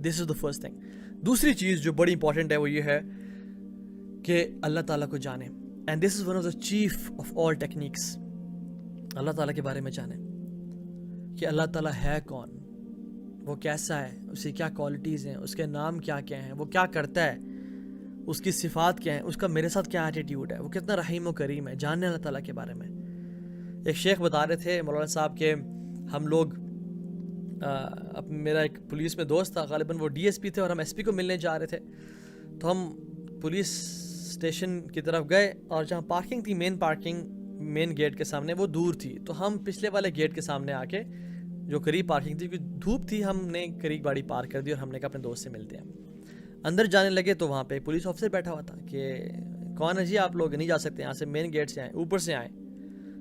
This is the first thing. دوسری چیز جو بڑی امپورٹنٹ ہے وہ یہ ہے کہ اللہ تعالیٰ کو جانیں. And this is one of the chief of all techniques. Allah تعالیٰ کے بارے میں جانیں کہ اللہ تعالیٰ ہے کون, وہ کیسا ہے, اس کی کیا کوالٹیز ہیں, اس کے نام کیا کیا ہیں, وہ کیا کرتا ہے, اس کی صفات کیا ہیں, اس کا میرے ساتھ کیا ایٹیٹیوڈ ہے, وہ کتنا رحیم و کریم ہے. جانیں اللہ تعالیٰ کے بارے میں. ایک شیخ بتا رہے تھے مولانا صاحب کہ ہم لوگ میرا ایک پولیس میں دوست تھا, غالباً وہ ڈی ایس پی تھے اور ہم ایس پی کو ملنے جا رہے تھے. تو ہم پولیس اسٹیشن کی طرف گئے اور جہاں پارکنگ تھی, مین گیٹ کے سامنے, وہ دور تھی. تو ہم پچھلے والے گیٹ کے سامنے آ کے جو قریب پارکنگ تھی, کیونکہ دھوپ تھی, ہم نے قریب گاڑی پارک کر دی اور ہم نے کہا اپنے دوست سے ملتے ہیں. اندر جانے لگے تو وہاں پہ پولیس آفیسر بیٹھا ہوا تھا کہ کون ہے جی, آپ لوگ نہیں جا سکتے یہاں سے, مین گیٹ سے آئیں, اوپر سے آئیں.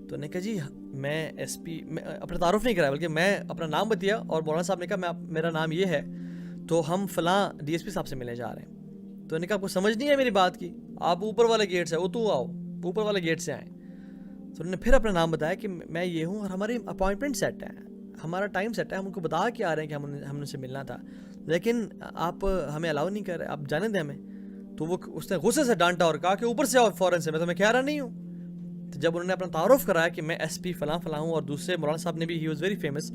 تو نے کہا جی میں ایس پی, میں اپنا تعارف نہیں کرایا بلکہ میں اپنا نام بتایا, اور مولانا صاحب نے کہا میرا نام یہ ہے, تو ہم فلاں ڈی ایس پی صاحب سے ملنے جا رہے ہیں. تو نے کہا آپ کو سمجھ نہیں ہے میری بات کی, آپ اوپر والے گیٹ سے, وہ تو آؤ اوپر والے گیٹ سے آئیں. تو انہوں نے پھر اپنا نام بتایا کہ میں یہ ہوں اور ہماری اپوائنٹمنٹ سیٹ ہے, ہمارا ٹائم سیٹ ہے, ہم ان کو بتا کے آ رہے ہیں کہ ہم ان سے ملنا تھا, لیکن آپ ہمیں الاؤ نہیں کر رہے, آپ جانے دیں ہمیں. تو وہ اس نے غصے سے ڈانٹا اور کہا کہ اوپر سے آؤ فوراً سے, میں تو میں کہہ رہا نہیں ہوں. تو جب انہوں نے اپنا تعارف کرایا کہ میں ایس پی فلاں فلاں ہوں, اور دوسرے مولانا صاحب نے بھی, ہی واز ویری فیمس,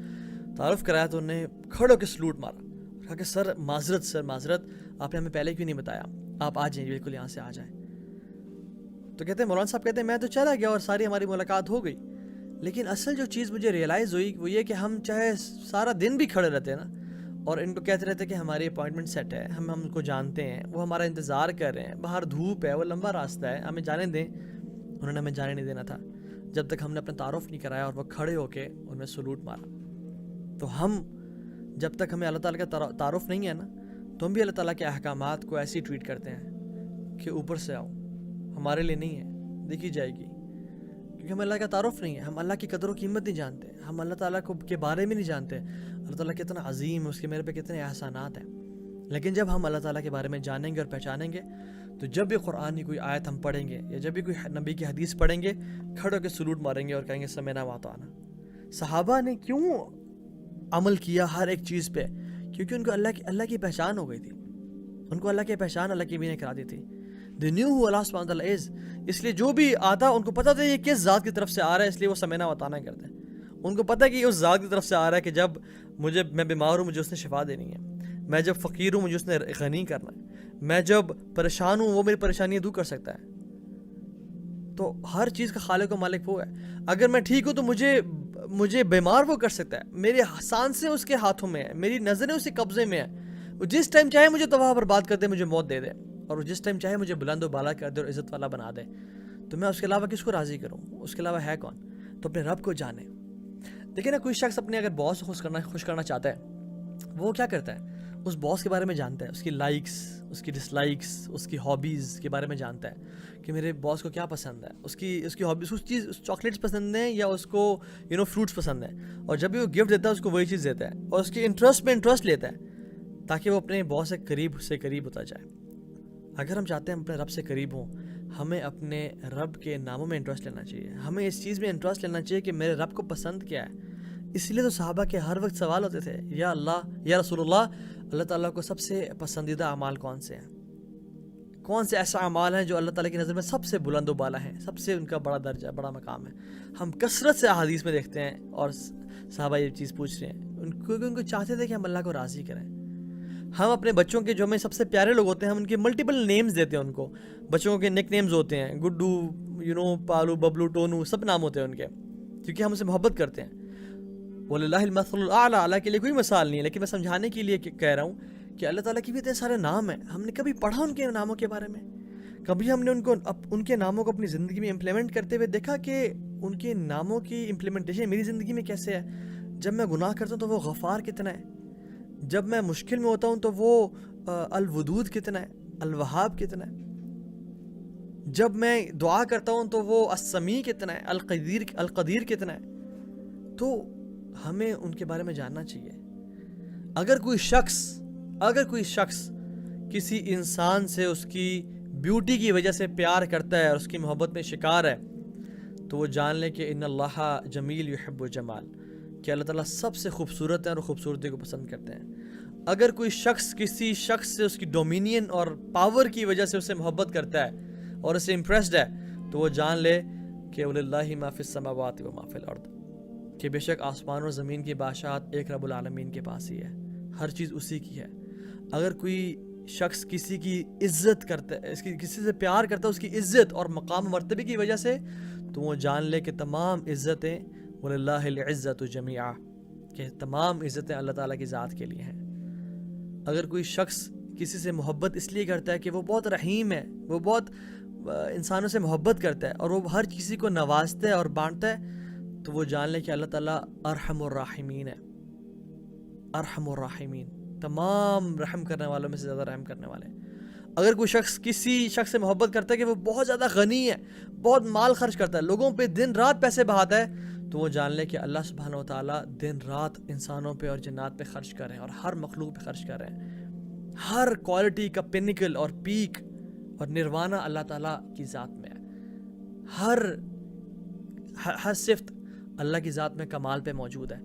تعارف کرایا, تو انہوں نے کھڑے ہو کے سلوٹ مارا, کہا کہ سر معذرت, آپ نے ہمیں پہلے کیوں نہیں بتایا, آپ آ جائیں, بالکل یہاں سے آ جائیں. تو کہتے ہیں مولانا صاحب کہتے ہیں میں تو چلا گیا اور ساری ہماری ملاقات ہو گئی, لیکن اصل جو چیز مجھے ریئلائز ہوئی وہ یہ کہ ہم چاہے سارا دن بھی کھڑے رہتے ہیں نا, اور ان کو کہتے رہتے کہ ہماری اپوائنٹمنٹ سیٹ ہے, ہم ان کو جانتے ہیں, وہ ہمارا انتظار کر رہے ہیں, باہر دھوپ ہے, وہ لمبا راستہ ہے, ہمیں جانے دیں. انہوں نے ہمیں جانے نہیں دینا تھا جب تک ہم نے اپنا تعارف نہیں کرایا, اور وہ کھڑے ہو کے ان میں سلوٹ مارا. تو ہم جب تک ہمیں اللہ تعالیٰ کا تعارف نہیں ہے نا, تو ہم بھی اللہ تعالیٰ کے احکامات کو ایسے ہی ٹویٹ کرتے ہیں کہ اوپر سے آؤ, ہمارے لیے نہیں ہے, دیکھی جائے گی, کیونکہ ہمیں اللہ کا تعارف نہیں ہے, ہم اللہ کی قدر و قیمت نہیں جانتے, ہم اللہ تعالیٰ کو کے بارے میں نہیں جانتے, اللہ تعالیٰ کتنا عظیم ہے, اس کے میرے پہ کتنے احسانات ہیں. لیکن جب ہم اللہ تعالیٰ کے بارے میں جانیں گے اور پہچانیں گے, تو جب بھی قرآن کی کوئی آیت ہم پڑھیں گے یا جب بھی کوئی نبی کی حدیث پڑھیں گے, کھڑے ہو کے سلوٹ ماریں گے اور کہیں گے سمعنا وأطعنا. صحابہ نے کیوں عمل کیا ہر ایک چیز پہ؟ کیونکہ ان کو اللہ کی پہچان ہو گئی تھی, ان کو اللہ کی پہچان اللہ کی بھی نے کرا دی تھی. They knew who Allah subhanahu wa ta'ala is. اس لیے جو بھی آتا ان کو پتہ تھا یہ کس ذات کی طرف سے آ رہا ہے, اس لیے وہ سمعنا وأطعنا کرتے ہیں. ان کو پتہ ہے کہ اس ذات کی طرف سے آ رہا ہے کہ جب میں بیمار ہوں مجھے اس نے شفا دینی ہے, میں جب فقیر ہوں مجھے اس نے غنی کرنا ہے, میں جب پریشان ہوں وہ میری پریشانیاں دور کر سکتا ہے. تو ہر چیز کا خالق و مالک وہ ہے. اگر میں ٹھیک ہوں تو مجھے بیمار وہ کر سکتا ہے, میری سانسیں اس کے ہاتھوں میں ہیں, میری نظریں اس کے قبضے میں ہیں. وہ جس ٹائم چاہے مجھے تباہ برباد کر دے, مجھے موت دے دے, اور وہ جس ٹائم چاہے مجھے بلند و بالا کر دے اور عزت والا بنا دے. تو میں اس کے علاوہ کس کو راضی کروں, اس کے علاوہ ہے کون؟ تو اپنے رب کو جانے. دیکھیں نا, کوئی شخص اپنے اگر باس کو خوش کرنا چاہتا ہے, وہ کیا کرتا ہے, اس باس کے بارے میں جانتا ہے, اس کی لائکس, اس کی ڈس لائکس, اس کی ہابیز کے بارے میں جانتا ہے کہ میرے باس کو کیا پسند ہے, اس کی ہابیز, اس چیز چاکلیٹس پسند ہیں یا اس کو فروٹس پسند ہیں, اور جب بھی وہ گفٹ دیتا ہے اس کو وہی چیز دیتا ہے, اور اس کے انٹرسٹ میں انٹرسٹ لیتا ہے تاکہ وہ اپنے باس سے قریب ہوتا جائے. اگر ہم چاہتے ہیں اپنے رب سے قریب ہوں, ہمیں اپنے رب کے ناموں میں انٹرسٹ لینا چاہیے, ہمیں اس چیز میں انٹرسٹ لینا چاہیے کہ میرے رب کو پسند کیا ہے. اس لیے تو صحابہ کے ہر وقت سوال ہوتے تھے, یا اللہ, یا رسول اللہ, اللہ تعالیٰ کو سب سے پسندیدہ اعمال کون سے ہیں, کون سے ایسا اعمال ہیں جو اللہ تعالیٰ کی نظر میں سب سے بلند و بالا ہیں, سب سے ان کا بڑا درجہ, بڑا مقام ہے. ہم کثرت سے احادیث میں دیکھتے ہیں اور صحابہ یہ چیز پوچھ رہے ہیں, کیونکہ ان کو چاہتے تھے کہ ہم اللہ کو راضی کریں. ہم اپنے بچوں کے جو ہمیں سب سے پیارے لوگ ہوتے ہیں, ہم ان کے ملٹیپل نیمز دیتے ہیں ان کو. بچوں کے نک نیمز ہوتے ہیں, گڈو, پالو, ببلو, ٹونو, سب نام ہوتے ہیں ان کے, کیونکہ ہم اسے محبت کرتے ہیں. وَلِلَّهِ الْمَثَلُ الْأَعْلَىٰ, اللہ کے لیے کوئی مثال نہیں ہے, لیکن میں سمجھانے کے لیے کہہ رہا ہوں کہ اللہ تعالیٰ کے بھی اتنے سارے نام ہیں. ہم نے کبھی پڑھا ان کے ناموں کے بارے میں؟ کبھی ہم نے ان کے ناموں کو اپنی زندگی میں امپلیمنٹ کرتے ہوئے دیکھا کہ ان کے ناموں کی امپلیمنٹیشن میری زندگی میں کیسے ہے؟ جب میں گناہ کرتا ہوں تو وہ غفار کتنا ہے, جب میں مشکل میں ہوتا ہوں تو وہ الودود کتنا ہے, الوہاب کتنا ہے, جب میں دعا کرتا ہوں تو وہ السمیع کتنا ہے, القدیر کتنا ہے. تو ہمیں ان کے بارے میں جاننا چاہیے. اگر کوئی شخص کسی انسان سے اس کی بیوٹی کی وجہ سے پیار کرتا ہے اور اس کی محبت میں شکار ہے, تو وہ جان لے کہ ان اللہ جمیل یحب الجمال, کہ اللہ تعالیٰ سب سے خوبصورت ہے اور خوبصورتی کو پسند کرتے ہیں. اگر کوئی شخص کسی شخص سے اس کی ڈومینین اور پاور کی وجہ سے اسے محبت کرتا ہے اور اسے امپریسڈ ہے تو وہ جان لے کہ وَلِلَّهِ مَا فِي السَّمَاوَاتِ وَمَا فِي الْأَرْضِ، کہ بے شک آسمان اور زمین کی بادشاہت ایک رب العالمین کے پاس ہی ہے، ہر چیز اسی کی ہے۔ اگر کوئی شخص کسی کی عزت کرتا ہے، کسی سے پیار کرتا ہے اس کی عزت اور مقام و مرتبے کی وجہ سے، تو وہ جان لے کہ تمام عزتیں وَلِلَّهِ الْعِزَّةُ جَمِيعًا، کہ تمام عزتیں اللہ تعالیٰ کی ذات کے لیے ہیں۔ اگر کوئی شخص کسی سے محبت اس لیے کرتا ہے کہ وہ بہت رحیم ہے، وہ بہت انسانوں سے محبت کرتا ہے اور وہ ہر کسی کو نوازتا ہے اور بانٹتا ہے، تو وہ جان لے کہ اللہ تعالیٰ ارحم الراحمین ہے، ارحم الراحمین، تمام رحم کرنے والوں میں سے زیادہ رحم کرنے والے ہیں۔ اگر کوئی شخص کسی شخص سے محبت کرتا ہے کہ وہ بہت زیادہ غنی ہے، بہت مال خرچ کرتا ہے، لوگوں پہ دن رات پیسے بہاتا ہے، تو وہ جان لے کہ اللہ سبحانہ و تعالیٰ دن رات انسانوں پہ اور جنات پہ خرچ کر رہے ہیں اور ہر مخلوق پہ خرچ کر رہے ہیں۔ ہر کوالٹی کا پینیکل اور پیک اور نروانا اللہ تعالیٰ کی ذات میں ہے، ہر صفت اللہ کی ذات میں کمال پہ موجود ہے۔